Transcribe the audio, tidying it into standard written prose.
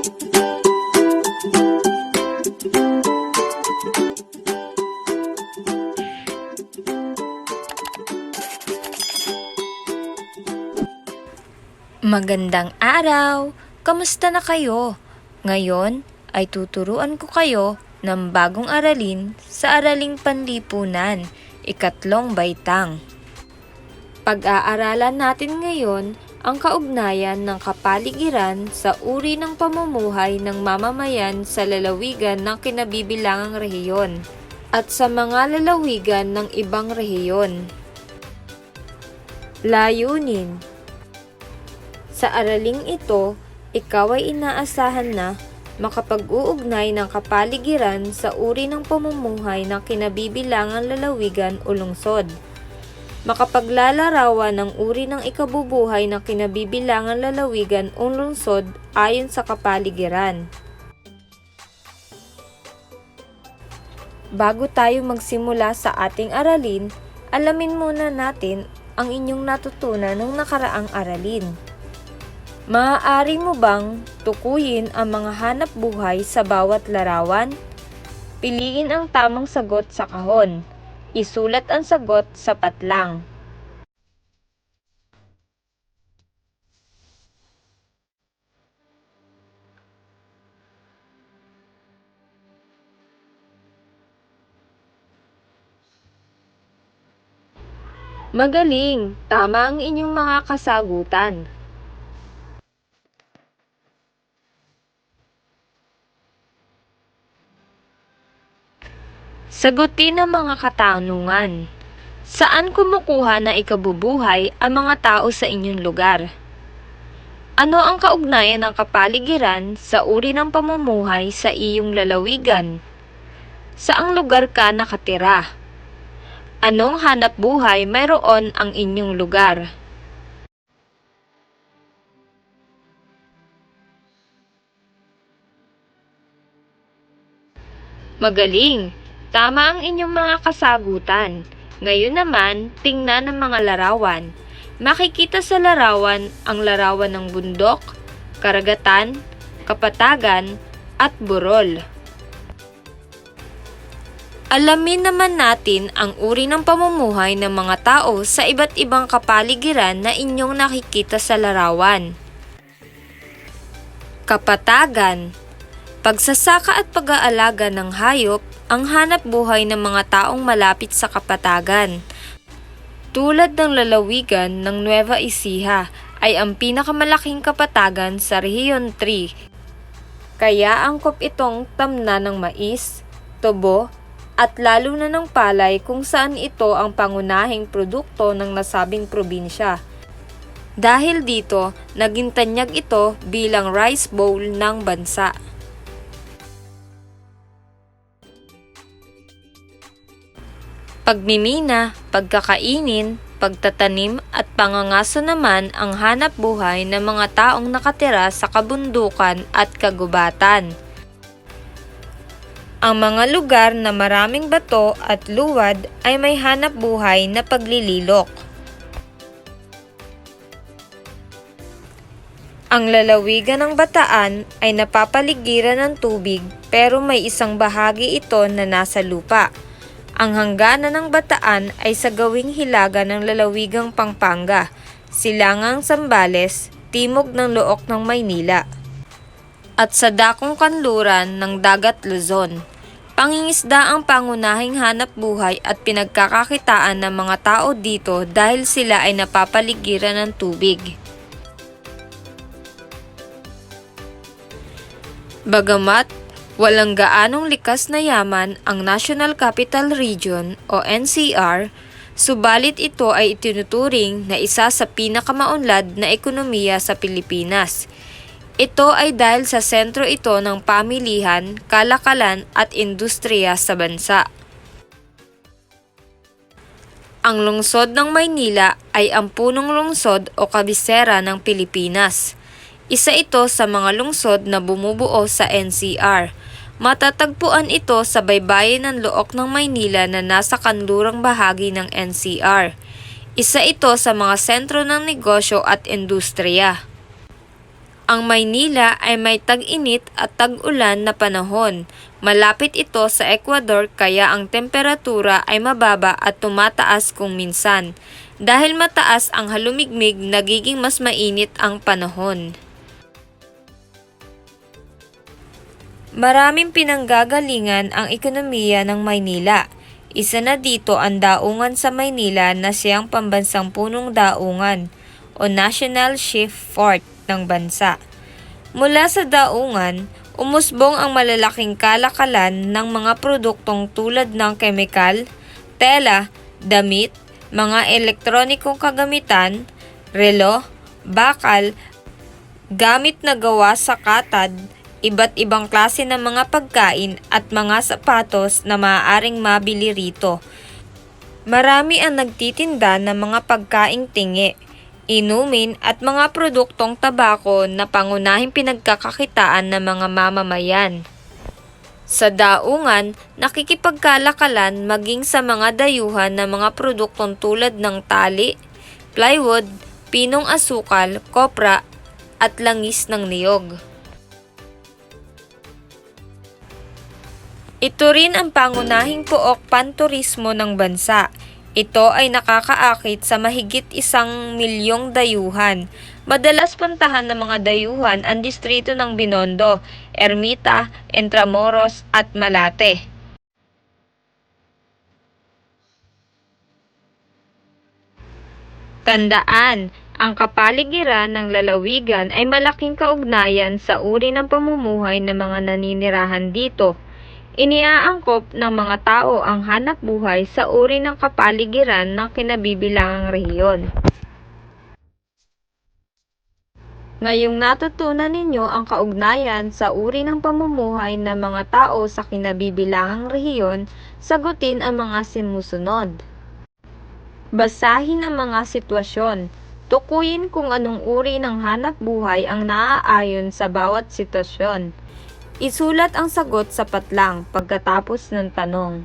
Magandang araw! Kamusta na kayo? Ngayon ay tuturuan ko kayo ng bagong aralin sa Araling Panlipunan, ikatlong baitang. Pag-aaralan natin ngayon ang kaugnayan ng kapaligiran sa uri ng pamumuhay ng mamamayan sa lalawigan ng kinabibilangang rehiyon at sa mga lalawigan ng ibang rehiyon. Layunin. Sa araling ito, ikaw ay inaasahan na makapag-uugnay ng kapaligiran sa uri ng pamumuhay ng kinabibilangang lalawigan o lungsod. Makapaglalarawan ng uri ng ikabubuhay ng kinabibilangang lalawigan o lungsod ayon sa kapaligiran. Bago tayo magsimula sa ating aralin, alamin muna natin ang inyong natutunan ng nakaraang aralin. Maaari mo bang tukuyin ang mga hanap buhay sa bawat larawan? Piliin ang tamang sagot sa kahon. Isulat ang sagot sa patlang. Magaling! Tama ang inyong mga kasagutan. Sagutin ang mga katanungan. Saan kumukuha na ikabubuhay ang mga tao sa inyong lugar? Ano ang kaugnayan ng kapaligiran sa uri ng pamumuhay sa iyong lalawigan? Saang lugar ka nakatira? Anong hanap buhay mayroon ang inyong lugar? Magaling! Tama ang inyong mga kasagutan. Ngayon naman, tingnan ang mga larawan. Makikita sa larawan ang larawan ng bundok, karagatan, kapatagan, at burol. Alamin naman natin ang uri ng pamumuhay ng mga tao sa iba't ibang kapaligiran na inyong nakikita sa larawan. Kapatagan. Pagsasaka at pag-aalaga ng hayop ang hanap buhay ng mga taong malapit sa kapatagan. Tulad ng lalawigan ng Nueva Ecija ay ang pinakamalaking kapatagan sa Rehiyon 3. Kaya angkop itong tamna ng mais, tubo, at lalo na ng palay kung saan ito ang pangunahing produkto ng nasabing probinsya. Dahil dito, naging tanyag ito bilang rice bowl ng bansa. Pagmimina, pagkakainin, pagtatanim at pangangaso naman ang hanap buhay ng mga taong nakatira sa kabundukan at kagubatan. Ang mga lugar na maraming bato at luwad ay may hanap buhay na paglililok. Ang lalawigan ng Bataan ay napapaligiran ng tubig pero may isang bahagi ito na nasa lupa. Ang hangganan ng Bataan ay sa gawing hilaga ng lalawigang Pampanga, silangang Zambales, timog ng Look ng Maynila, at sa dakong kanluran ng Dagat Luzon. Pangingisda ang pangunahing hanap buhay at pinagkakakitaan ng mga tao dito dahil sila ay napapaligiran ng tubig. Bagamat walang gaanong likas na yaman ang National Capital Region o NCR, subalit ito ay itinuturing na isa sa pinakamaunlad na ekonomiya sa Pilipinas. Ito ay dahil sa sentro ito ng pamilihan, kalakalan at industriya sa bansa. Ang lungsod ng Maynila ay ang punong lungsod o kabisera ng Pilipinas. Isa ito sa mga lungsod na bumubuo sa NCR. Matatagpuan ito sa baybayin ng Look ng Maynila na nasa kanlurang bahagi ng NCR. Isa ito sa mga sentro ng negosyo at industriya. Ang Maynila ay may tag-init at tag-ulan na panahon. Malapit ito sa Ecuador kaya ang temperatura ay mababa at tumataas kung minsan. Dahil mataas ang halumigmig, nagiging mas mainit ang panahon. Maraming pinanggagalingan ang ekonomiya ng Maynila. Isa na dito ang daungan sa Maynila na siyang pambansang punong daungan o National Chief Fort ng bansa. Mula sa daungan, umusbong ang malalaking kalakalan ng mga produktong tulad ng kemikal, tela, damit, mga elektronikong kagamitan, relo, bakal, gamit na gawa sa katad, iba't ibang klase ng mga pagkain at mga sapatos na maaaring mabili rito. Marami ang nagtitinda ng mga pagkaing tingi, inumin at mga produktong tabako na pangunahing pinagkakakitaan ng mga mamamayan. Sa daungan, nakikipagkalakalan maging sa mga dayuhan ng mga produktong tulad ng tali, plywood, pinong asukal, kopra at langis ng niyog. Ito rin ang pangunahing pook panturismo ng bansa. Ito ay nakakaakit sa mahigit 1 milyong dayuhan. Madalas puntahan ng mga dayuhan ang distrito ng Binondo, Ermita, Intramuros at Malate. Tandaan, ang kapaligiran ng lalawigan ay malaking kaugnayan sa uri ng pamumuhay ng mga naninirahan dito. Iniaangkop ng mga tao ang hanap buhay sa uri ng kapaligiran ng kinabibilangang rehiyon. Ngayong natutunan ninyo ang kaugnayan sa uri ng pamumuhay ng mga tao sa kinabibilangang rehiyon, sagutin ang mga sinusunod. Basahin ang mga sitwasyon. Tukuyin kung anong uri ng hanap buhay ang naaayon sa bawat sitwasyon. Isulat ang sagot sa patlang pagkatapos ng tanong.